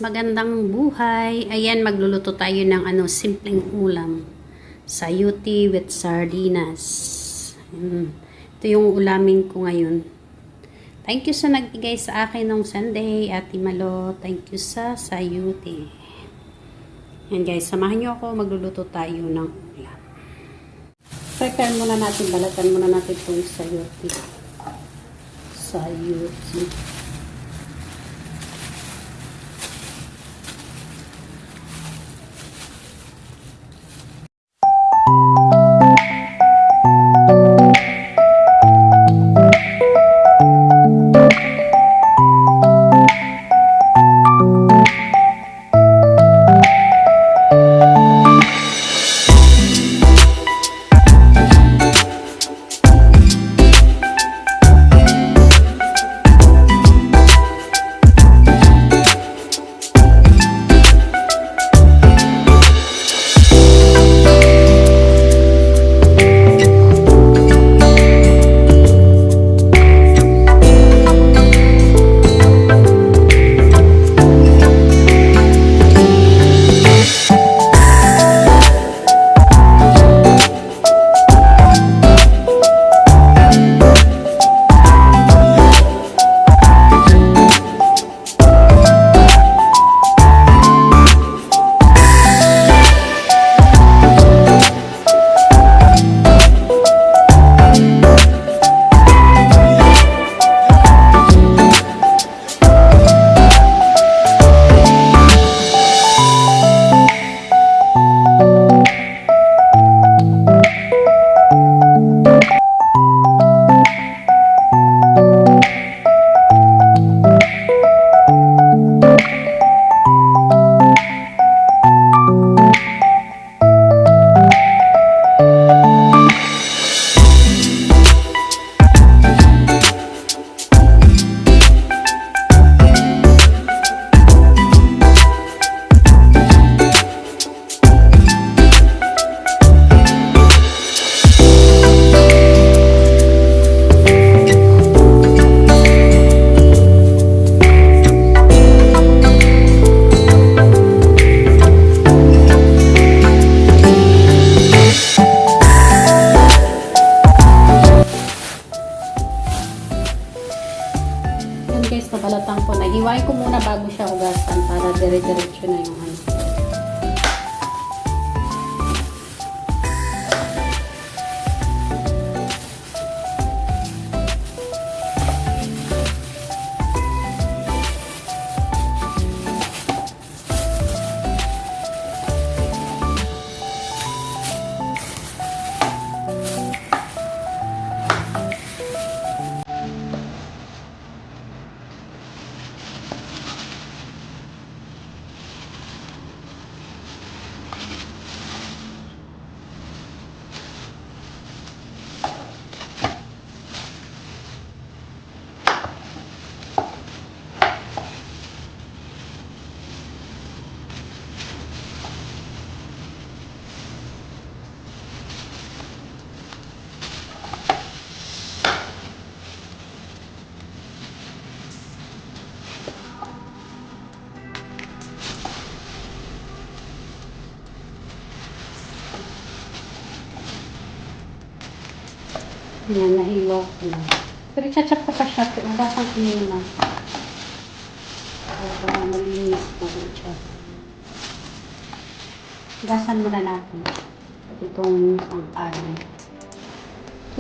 magandang buhay. Ayan, magluluto tayo ng simpleng ulam. Sayuti with sardinas. Ito yung ulamin ko ngayon. Thank you sa nagbigay sa akin ng Sunday, Ate Malo. Thank you sa sayuti. Ayan guys, samahan nyo ako. Magluluto tayo ng ulam. Prepare muna natin, balatan muna natin itong sayuti. Sayuti. Guys, nabalatan ko na. Hiwain ko muna bago siya hugasan para dire-diretso na yung yan, nahilo ko na. Pero chachap ko pa siya. Hugasan ko muna. Para malinis po siya. Hugasan muna natin. Itong pang-anin.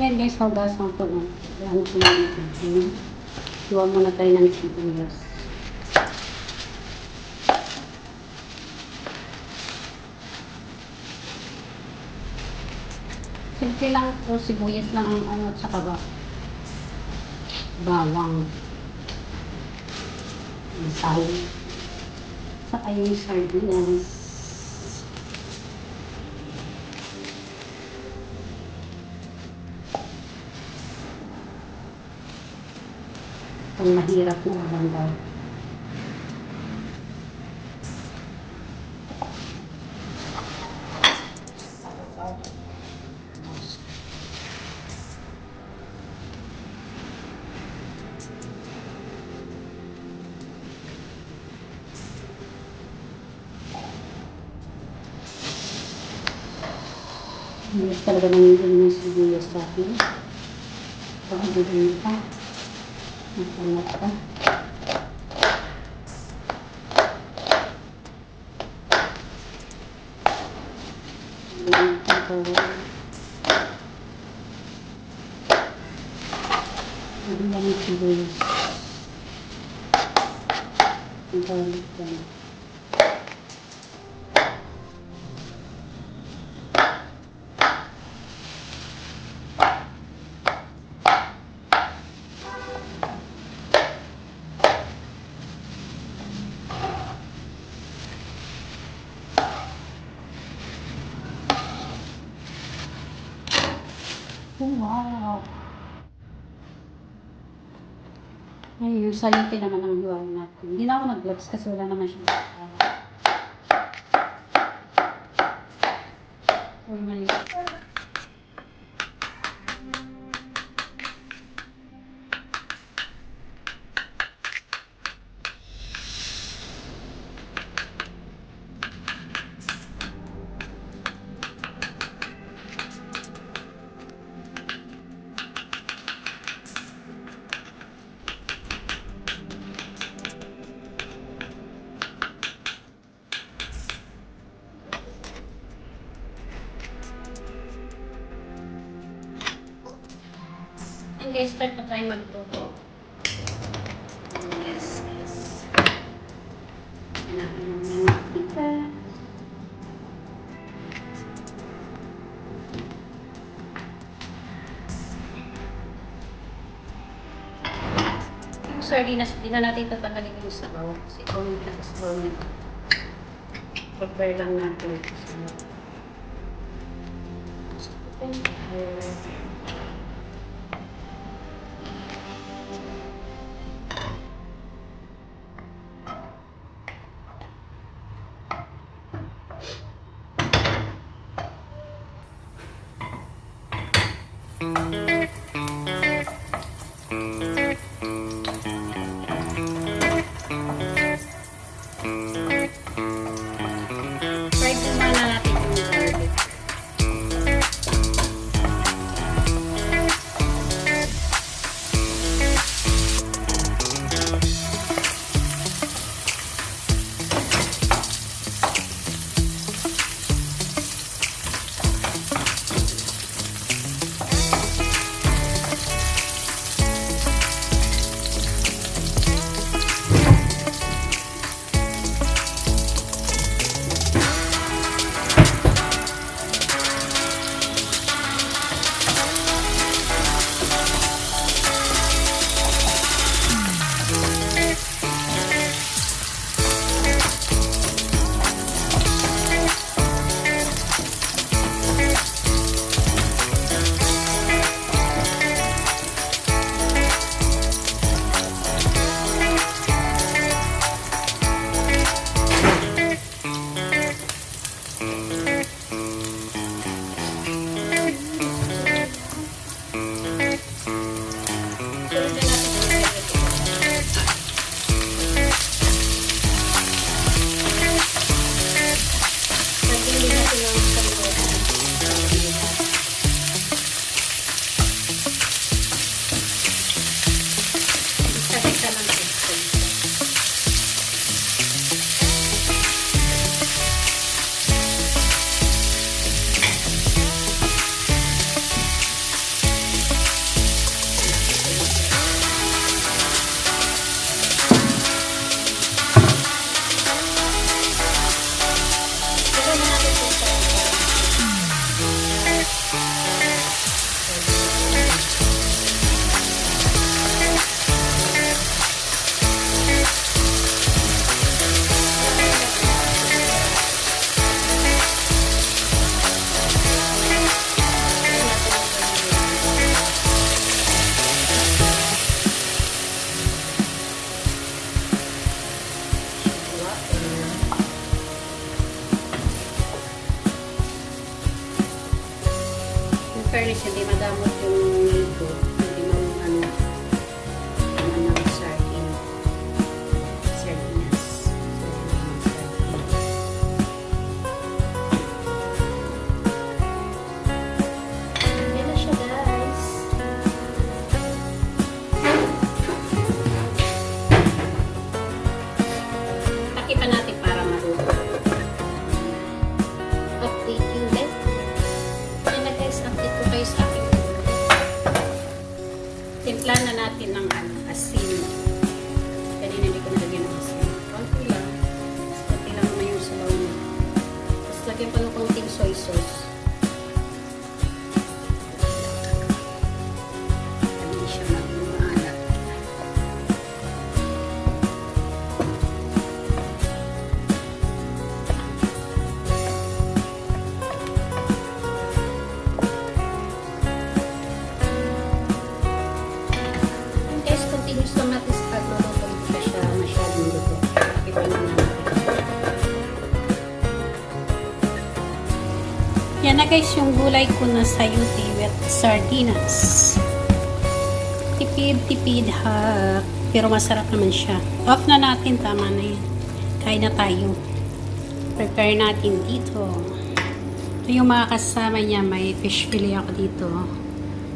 Yan guys, hugasan ko lang. Yan ko lang ito. Iwan muna tayo ng sibuyas. Simple lang ito, sibuyas lang ang at saka bawang. Sahog. Saka yung sardinas. Itong mahirap na maganda. Hindi talaga nang yung sibuyas sa akin. Pag-ibigin pa. Napangat pa. Ang dami sibuyas. Ang balik lang. Oh, wow! Ay, yung salite naman ang hiwain natin. Hindi na ako nag-gloves kasi wala naman siya. Normally. Okay, start na tayo magluto. Yes, yes. Yung sardinas, hindi na natin tatalagin yung sabaw. Kasi kung yung pinakasabaw niya, prepare lang natin ito sa fry po muna natin yung garlic. Fairness, hindi madamot yung nito. Hindi mo ano ng sardine. Sardinas. Lagyan pa ng konting soy sauce. Hindi siya maalat. Guys, continuous naman is pagluluto. Hindi pa siya masyadong luto. Iba na naman. Yan na guys yung gulay ko na sayuti with sardinas. Tipid-tipid ha. Pero masarap naman siya. Off na natin. Tama na yan. Kain na tayo. Prepare natin dito. Ito yung mga kasama niya. May fish fillet ako dito.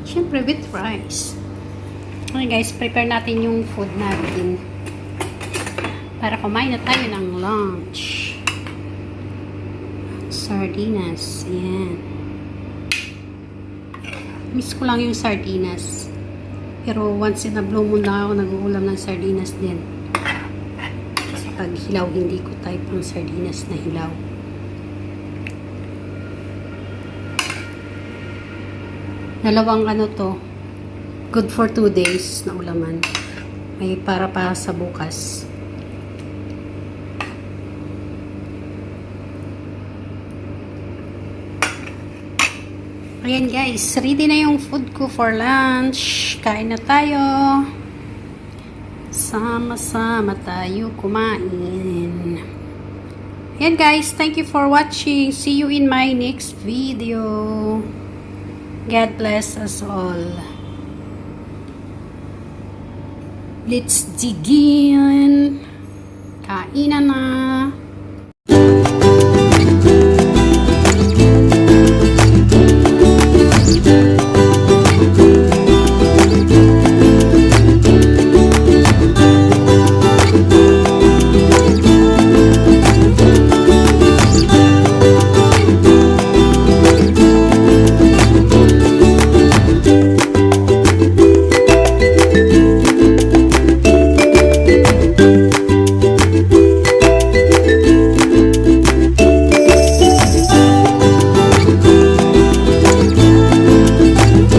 Siyempre with rice. Okay guys, prepare natin yung food natin. Para kumain na tayo ng lunch. Sardinas. Ayan. Miss ko lang yung sardinas. Pero once in a blue moon na ako nag-uulam ng sardinas din. Kasi pag hilaw, hindi ko type ng sardinas na hilaw. Dalawang ano to. Good for 2 days na ulaman. May para sa bukas. Ayan guys, ready na yung food ko for lunch. Kain na tayo. Sama-sama tayo kumain. Ayan guys, thank you for watching. See you in my next video. God bless us all. Let's dig in. Kainan na.